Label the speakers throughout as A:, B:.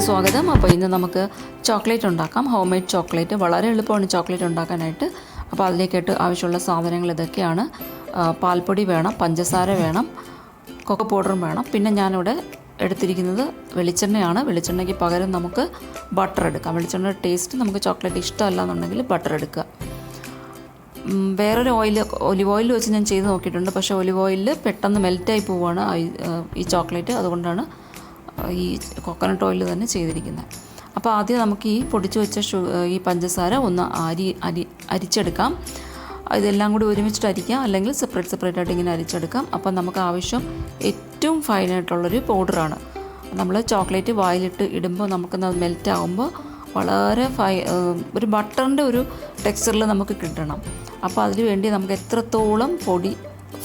A: സ്വാഗതം. അപ്പോൾ ഇന്ന് നമുക്ക് ചോക്ലേറ്റ് ഉണ്ടാക്കാം. ഹോം മെയ്ഡ് ചോക്ലേറ്റ് വളരെ എളുപ്പമാണ് ചോക്ലേറ്റ് ഉണ്ടാക്കാനായിട്ട്. അപ്പോൾ അതിലേക്കായിട്ട് ആവശ്യമുള്ള സാധനങ്ങൾ ഇതൊക്കെയാണ്. പാൽപ്പൊടി വേണം, പഞ്ചസാര വേണം, കൊക്കോ പൗഡറും വേണം. പിന്നെ ഞാനിവിടെ എടുത്തിരിക്കുന്നത് വെളിച്ചെണ്ണയാണ്. വെളിച്ചെണ്ണയ്ക്ക് പകരം നമുക്ക് ബട്ടർ എടുക്കാം. വെളിച്ചെണ്ണയുടെ ടേസ്റ്റ് നമുക്ക് ചോക്ലേറ്റ് ഇഷ്ടമല്ല എന്നുണ്ടെങ്കിൽ ബട്ടർ എടുക്കുക. വേറൊരു ഒലിവ് ഓയിൽ വെച്ച് ഞാൻ ചെയ്ത് നോക്കിയിട്ടുണ്ട്. പക്ഷേ ഒലിവ് ഓയിലിൽ പെട്ടെന്ന് മെൽറ്റായി പോവുകയാണ് ഈ ചോക്ലേറ്റ്. അതുകൊണ്ടാണ് ഈ കോക്കനട്ട് ഓയിൽ തന്നെ ചെയ്തിരിക്കുന്നത്. അപ്പോൾ ആദ്യം നമുക്ക് ഈ പൊടിച്ച് വെച്ച ഈ പഞ്ചസാര ഒന്ന് അരിച്ചെടുക്കാം. ഇതെല്ലാം കൂടി ഒരുമിച്ചിട്ട് അരിക്കാം, അല്ലെങ്കിൽ സെപ്പറേറ്റ് ആയിട്ട് ഇങ്ങനെ അരിച്ചെടുക്കാം. അപ്പം നമുക്ക് ആവശ്യം ഏറ്റവും ഫൈനായിട്ടുള്ളൊരു പൗഡറാണ്. നമ്മൾ ചോക്ലേറ്റ് വായിലിട്ട് ഇടുമ്പോൾ നമുക്കത് മെൽറ്റ് ആകുമ്പോൾ വളരെ ഒരു ബട്ടറിൻ്റെ ഒരു ടെക്സ്ചറിൽ നമുക്ക് കിട്ടണം. അപ്പോൾ അതിന് വേണ്ടി നമുക്ക് എത്രത്തോളം പൊടി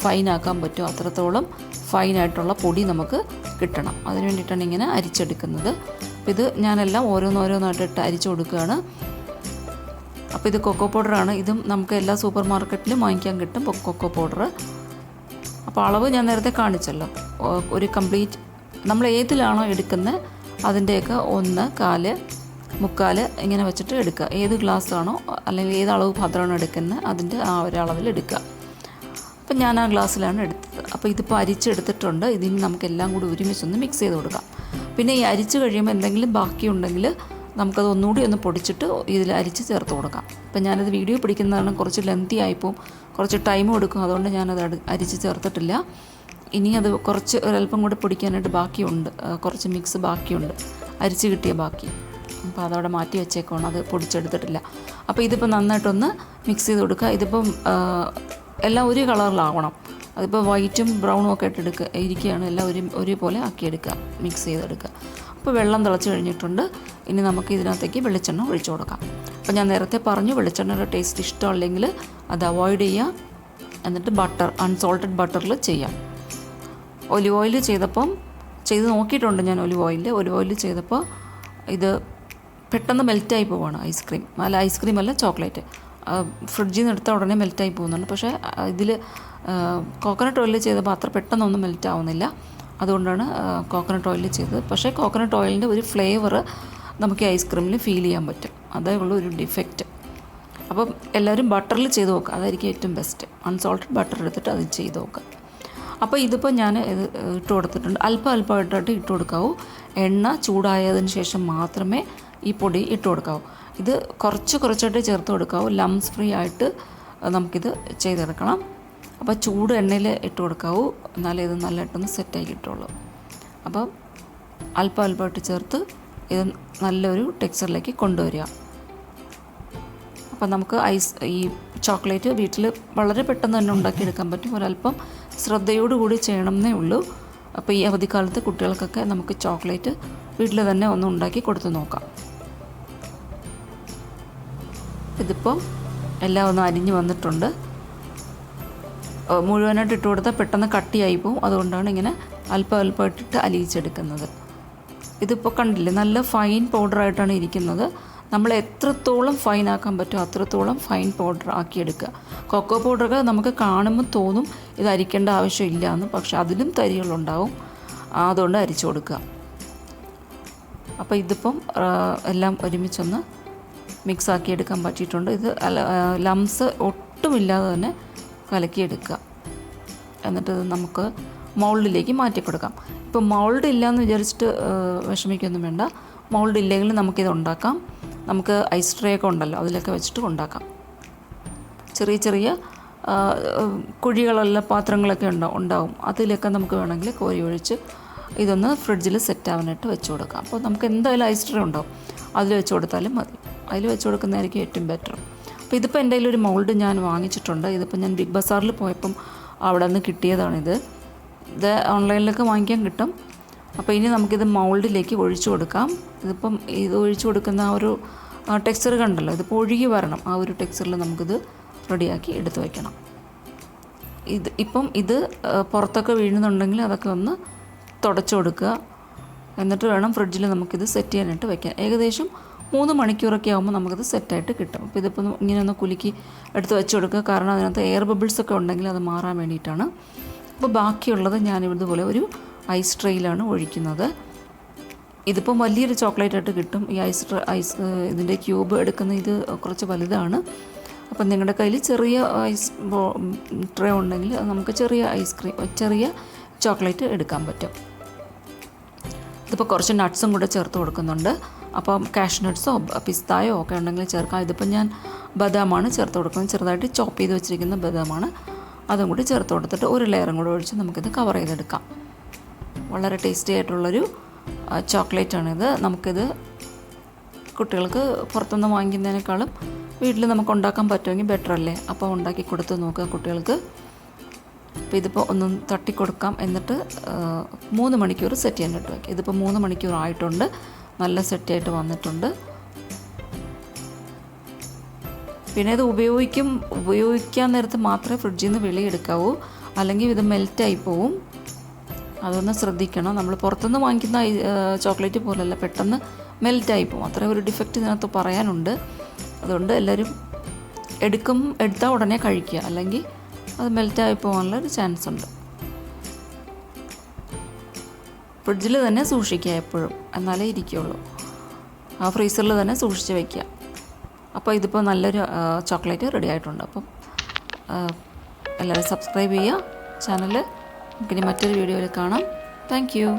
A: ഫൈനാക്കാൻ പറ്റുമോ അത്രത്തോളം ഫൈനായിട്ടുള്ള പൊടി നമുക്ക് കിട്ടണം. അതിന് വേണ്ടിയിട്ടാണ് ഇങ്ങനെ അരിച്ചെടുക്കുന്നത്. അപ്പോൾ ഇത് ഞാനെല്ലാം ഓരോന്നോരോന്നായിട്ടിട്ട് അരിച്ചു കൊടുക്കുകയാണ്. അപ്പോൾ ഇത് കൊക്കോ പൗഡറാണ്. ഇതും നമുക്ക് എല്ലാ സൂപ്പർ മാർക്കറ്റിലും വാങ്ങിക്കാൻ കിട്ടും കൊക്കോ പൗഡർ. അപ്പോൾ അളവ് ഞാൻ നേരത്തെ കാണിച്ചല്ലോ. ഒരു കംപ്ലീറ്റ് നമ്മൾ ഏതിലാണോ എടുക്കുന്നത് അതിൻ്റെയൊക്കെ 1, 1/4, 3/4 ഇങ്ങനെ വെച്ചിട്ട് എടുക്കുക. ഏത് ഗ്ലാസ്സാണോ അല്ലെങ്കിൽ ഏത് അളവ് പാത്രമാണോ എടുക്കുന്നത് അതിൻ്റെ ആ ഒരളവിൽ എടുക്കുക. അപ്പം ഞാൻ ആ ഗ്ലാസ്സിലാണ് എടുത്തത്. അപ്പോൾ ഇതിപ്പോൾ അരിച്ചെടുത്തിട്ടുണ്ട്. ഇതിന് നമുക്കെല്ലാം കൂടി ഒരുമിച്ചൊന്ന് മിക്സ് ചെയ്ത് കൊടുക്കാം. പിന്നെ ഈ അരിച്ച് കഴിയുമ്പോൾ എന്തെങ്കിലും ബാക്കിയുണ്ടെങ്കിൽ നമുക്കത് ഒന്നുകൂടി ഒന്ന് പൊടിച്ചിട്ട് ഇതിൽ അരിച്ച് ചേർത്ത് കൊടുക്കാം. അപ്പം ഞാനത് വീഡിയോ പിടിക്കുന്നതാണ്, കുറച്ച് ലെങ്തി ആയിപ്പോവും, കുറച്ച് ടൈമും എടുക്കും. അതുകൊണ്ട് ഞാനത് അരിച്ച് ചേർത്തിട്ടില്ല. ഇനി അത് കുറച്ച് ഒരല്പം കൂടി പൊടിക്കാനായിട്ട് ബാക്കിയുണ്ട്, കുറച്ച് മിക്സ് ബാക്കിയുണ്ട്, അരിച്ച് കിട്ടിയ ബാക്കി. അപ്പോൾ അതവിടെ മാറ്റി വെച്ചേക്കാണ്, അത് പൊടിച്ചെടുത്തിട്ടില്ല. അപ്പോൾ ഇതിപ്പോൾ നന്നായിട്ടൊന്ന് മിക്സ് ചെയ്ത് കൊടുക്കുക. ഇതിപ്പം എല്ലാം ഒരു കളറിലാവണം. അതിപ്പോൾ വൈറ്റും ബ്രൗണും ഒക്കെ ഇരിക്കുകയാണ്. എല്ലാം ഒരേപോലെ ആക്കിയെടുക്കുക, മിക്സ് ചെയ്തെടുക്കുക. അപ്പോൾ വെള്ളം തിളച്ച് കഴിഞ്ഞിട്ടുണ്ട്. ഇനി നമുക്ക് ഇതിനകത്തേക്ക് വെളിച്ചെണ്ണ ഒഴിച്ചു കൊടുക്കാം. അപ്പോൾ ഞാൻ നേരത്തെ പറഞ്ഞു വെളിച്ചെണ്ണയുടെ ടേസ്റ്റ് ഇഷ്ടമല്ലെങ്കിൽ അത് അവോയ്ഡ് ചെയ്യുക. എന്നിട്ട് അൺസോൾട്ടഡ് ബട്ടറിൽ ചെയ്യാം. ഒലിവ് ഓയിൽ ചെയ്ത് നോക്കിയിട്ടുണ്ട് ഞാൻ. ഒലിവ് ഓയിൽ ചെയ്തപ്പോൾ ഇത് പെട്ടെന്ന് മെൽറ്റായി പോവുകയാണ്. ഐസ്ക്രീം അല്ല ചോക്ലേറ്റ്. ഫ്രിഡ്ജിൽ നിന്ന് എടുത്ത ഉടനെ മെൽറ്റായി പോകുന്നുണ്ട്. പക്ഷേ ഇതിൽ കോക്കനട്ട് ഓയിലിൽ ചെയ്തപ്പോൾ അത്ര പെട്ടെന്നൊന്നും മെൽറ്റ് ആവുന്നില്ല. അതുകൊണ്ടാണ് കോക്കനട്ട് ഓയിലിൽ ചെയ്തത്. പക്ഷേ കോക്കനട്ട് ഓയിലിൻ്റെ ഒരു ഫ്ലേവർ നമുക്ക് ഐസ്ക്രീമിൽ ഫീൽ ചെയ്യാൻ പറ്റും. അതേ ഉള്ളൂ ഒരു ഡിഫക്റ്റ്. അപ്പം എല്ലാവരും ബട്ടറിൽ ചെയ്ത് നോക്കുക, അതായിരിക്കും ഏറ്റവും ബെസ്റ്റ്. അൺസോൾട്ടഡ് ബട്ടർ എടുത്തിട്ട് അത് ചെയ്ത് നോക്കുക. അപ്പോൾ ഇതിപ്പോൾ ഞാൻ ഇട്ട് കൊടുത്തിട്ടുണ്ട്. അല്പമായിട്ടായിട്ട് ഇട്ട് കൊടുക്കാവൂ. എണ്ണ ചൂടായതിന് ശേഷം മാത്രമേ ഈ പൊടി ഇട്ട് കൊടുക്കാവൂ. ഇത് കുറച്ചായിട്ട് ചേർത്ത് കൊടുക്കാവൂ. ലംസ് ഫ്രീ ആയിട്ട് നമുക്കിത് ചെയ്തെടുക്കണം. അപ്പോൾ ചൂട് എണ്ണയിൽ ഇട്ട് കൊടുക്കാവൂ, എന്നാലേ ഇത് നല്ലതായിട്ടൊന്ന് സെറ്റായി കിട്ടുള്ളൂ. അപ്പോൾ അല്പമായിട്ട് ചേർത്ത് ഇത് നല്ലൊരു ടെക്സ്ചറിലേക്ക് കൊണ്ടുവരിക. അപ്പോൾ നമുക്ക് ഈ ചോക്ലേറ്റ് വീട്ടിൽ വളരെ പെട്ടെന്ന് തന്നെ ഉണ്ടാക്കിയെടുക്കാൻ പറ്റും. ഒരല്പം ശ്രദ്ധയോടുകൂടി ചെയ്യണമെന്നേ ഉള്ളൂ. അപ്പോൾ ഈ അവധിക്കാലത്ത് കുട്ടികൾക്കൊക്കെ നമുക്ക് ചോക്ലേറ്റ് വീട്ടിൽ തന്നെ ഒന്ന് ഉണ്ടാക്കി കൊടുത്ത് നോക്കാം. ഇതിപ്പോൾ എല്ലാം ഒന്ന് അരിഞ്ഞ് വന്നിട്ടുണ്ട്. മുഴുവനായിട്ട് ഇട്ട് കൊടുത്താൽ പെട്ടെന്ന് കട്ടിയായി പോവും. അതുകൊണ്ടാണ് ഇങ്ങനെ അല്പമായിട്ടിട്ട് അലിയിച്ചെടുക്കുന്നത്. ഇതിപ്പോൾ കണ്ടില്ലേ, നല്ല ഫൈൻ പൗഡറായിട്ടാണ് ഇരിക്കുന്നത്. നമ്മൾ എത്രത്തോളം ഫൈൻ ആക്കാൻ പറ്റുമോ അത്രത്തോളം ഫൈൻ പൗഡർ ആക്കിയെടുക്കുക. കൊക്കോ പൗഡറൊക്കെ നമുക്ക് കാണുമ്പോൾ തോന്നും ഇത് അരിക്കേണ്ട ആവശ്യമില്ല എന്ന്, പക്ഷെ അതിലും തരികളുണ്ടാവും. അതുകൊണ്ട് അരിച്ചു കൊടുക്കുക. അപ്പോൾ ഇതിപ്പം എല്ലാം ഒരുമിച്ചൊന്ന് മിക്സ് ആക്കിയെടുക്കാൻ പറ്റിയിട്ടുണ്ട്. ഇത് ലംസ് ഒട്ടുമില്ലാതെ തന്നെ കലക്കിയെടുക്കുക. എന്നിട്ട് നമുക്ക് മൗൾഡിലേക്ക് മാറ്റി കൊടുക്കാം. ഇപ്പോൾ മൗൾഡ് ഇല്ലയെന്ന് വിചാരിച്ചിട്ട് വിഷമിക്കൊന്നും വേണ്ട. മൗൾഡ് ഇല്ലെങ്കിൽ നമുക്കിത് ഉണ്ടാക്കാം. നമുക്ക് ഐസ് ട്രേ ഒക്കെ ഉണ്ടല്ലോ, അതിലൊക്കെ വെച്ചിട്ട് ഉണ്ടാക്കാം. ചെറിയ കുഴികളുള്ള പാത്രങ്ങളൊക്കെ ഉണ്ടാവും. അതിലൊക്കെ നമുക്ക് വേണമെങ്കിൽ കോരി ഒഴിച്ച് ഇതൊന്ന് ഫ്രിഡ്ജിൽ സെറ്റാവാനായിട്ട് വെച്ച് കൊടുക്കാം. അപ്പോൾ നമുക്ക് എന്തായാലും ഐസ് ട്രേ ഉണ്ടാവും, അതിൽ വെച്ച് കൊടുത്താലും മതി. അതിൽ വെച്ച് കൊടുക്കുന്നതായിരിക്കും ഏറ്റവും ബെറ്റർ. അപ്പോൾ ഇതിപ്പോൾ എൻ്റെ കയ്യിലൊരു മൗൾഡ് ഞാൻ വാങ്ങിച്ചിട്ടുണ്ട്. ഇതിപ്പോൾ ഞാൻ ബിഗ് ബസാറിൽ പോയപ്പം അവിടെ നിന്ന് കിട്ടിയതാണിത്. ഇത് ഓൺലൈനിലൊക്കെ വാങ്ങിക്കാൻ കിട്ടും. അപ്പോൾ ഇനി നമുക്കിത് മൗൾഡിലേക്ക് ഒഴിച്ചു കൊടുക്കാം. ഇതിപ്പം ഇത് ഒഴിച്ചു കൊടുക്കുന്ന ആ ഒരു ടെക്സ്ചർ കണ്ടല്ലോ, ഇതിപ്പോൾ ഒഴുകി വരണം. ആ ഒരു ടെക്സ്ചറിൽ നമുക്കിത് റെഡിയാക്കി എടുത്ത് വയ്ക്കണം. ഇത് പുറത്തൊക്കെ വീഴുന്നുണ്ടെങ്കിൽ അതൊക്കെ ഒന്ന് തുടച്ചു കൊടുക്കുക. എന്നിട്ട് വേണം ഫ്രിഡ്ജിൽ നമുക്കിത് സെറ്റ് ചെയ്യാനായിട്ട് വയ്ക്കാൻ. ഏകദേശം 3 മണിക്കൂറൊക്കെ ആകുമ്പോൾ നമുക്കത് സെറ്റായിട്ട് കിട്ടും. അപ്പോൾ ഇതിപ്പോൾ ഇങ്ങനെ ഒന്ന് കുലുക്കി എടുത്ത് വെച്ച് കൊടുക്കുക. കാരണം അതിനകത്ത് എയർ ബബിൾസൊക്കെ ഉണ്ടെങ്കിൽ അത് മാറാൻ വേണ്ടിയിട്ടാണ്. അപ്പോൾ ബാക്കിയുള്ളത് ഞാനിതുപോലെ ഒരു ഐസ് ട്രേയിലാണ് ഒഴിക്കുന്നത്. ഇതിപ്പം വലിയൊരു ചോക്ലേറ്റായിട്ട് കിട്ടും. ഈ ഐസ് ഇതിൻ്റെ ക്യൂബ് എടുക്കുന്ന ഇത് കുറച്ച് വലുതാണ്. അപ്പം നിങ്ങളുടെ കയ്യിൽ ചെറിയ ഐസ് ട്രേ ഉണ്ടെങ്കിൽ നമുക്ക് ചെറിയ ചോക്ലേറ്റ് എടുക്കാൻ പറ്റും. ഇതിപ്പോൾ കുറച്ച് നട്ട്സും കൂടെ ചേർത്ത് കൊടുക്കുന്നുണ്ട്. അപ്പം കാഷ്യൂ നട്ട്സോ പിസ്തായോ ഒക്കെ ഉണ്ടെങ്കിൽ ചേർക്കാം. ഇതിപ്പോൾ ഞാൻ ബദാമാണ് ചേർത്ത് കൊടുക്കുന്നത്. ചെറുതായിട്ട് ചോപ്പ് ചെയ്ത് വെച്ചിരിക്കുന്ന ബദാമാണ്. അതും കൂടി ചേർത്ത് കൊടുത്തിട്ട് ഒരു ലെയറും കൂടെ ഒഴിച്ച് നമുക്കിത് കവർ ചെയ്തെടുക്കാം. വളരെ ടേസ്റ്റി ആയിട്ടുള്ളൊരു ചോക്ലേറ്റാണിത്. നമുക്കിത് കുട്ടികൾക്ക് പുറത്തുനിന്ന് വാങ്ങിക്കുന്നതിനേക്കാളും വീട്ടിൽ നമുക്ക് ഉണ്ടാക്കാൻ പറ്റുമെങ്കിൽ ബെറ്റർ അല്ലേ? അപ്പോൾ ഉണ്ടാക്കി കൊടുത്ത് നോക്കുക കുട്ടികൾക്ക്. അപ്പോൾ ഇതിപ്പോൾ ഒന്ന് തട്ടിക്കൊടുക്കാം. എന്നിട്ട് 3 മണിക്കൂർ സെറ്റ് ചെയ്യാനായിട്ട് വയ്ക്കുക. ഇതിപ്പോൾ 3 മണിക്കൂർ ആയിട്ടുണ്ട്. നല്ല സെറ്റായിട്ട് വന്നിട്ടുണ്ട്. പിന്നെ ഇത് ഉപയോഗിക്കാൻ നേരത്ത് മാത്രമേ ഫ്രിഡ്ജിൽ നിന്ന് വെളിയെടുക്കാവൂ, അല്ലെങ്കിൽ ഇത് മെൽറ്റായി പോവും. അതൊന്ന് ശ്രദ്ധിക്കണം. നമ്മൾ പുറത്തുനിന്ന് വാങ്ങിക്കുന്ന ചോക്ലേറ്റ് പോലെയല്ല, പെട്ടെന്ന് മെൽറ്റായി പോകും. അത്രയും ഒരു ഡിഫക്റ്റ് ഇതിനകത്ത് പറയാനുണ്ട്. അതുകൊണ്ട് എല്ലാവരും എടുത്താൽ ഉടനെ കഴിക്കുക, അല്ലെങ്കിൽ അത് മെൽറ്റായി പോകാനുള്ളൊരു ചാൻസ് ഉണ്ട്. ഫ്രിഡ്ജിൽ തന്നെ സൂക്ഷിക്കുക എപ്പോഴും, എന്നാലേ ഇരിക്കുകയുള്ളൂ. ആ ഫ്രീസറിൽ തന്നെ സൂക്ഷിച്ച് വയ്ക്കുക. അപ്പോൾ ഇതിപ്പോൾ നല്ലൊരു ചോക്ലേറ്റ് റെഡി ആയിട്ടുണ്ട്. അപ്പം എല്ലാവരും സബ്സ്ക്രൈബ് ചെയ്യുക ചാനൽ. നമുക്കിനി മറ്റൊരു വീഡിയോയിൽ കാണാം. Thank you.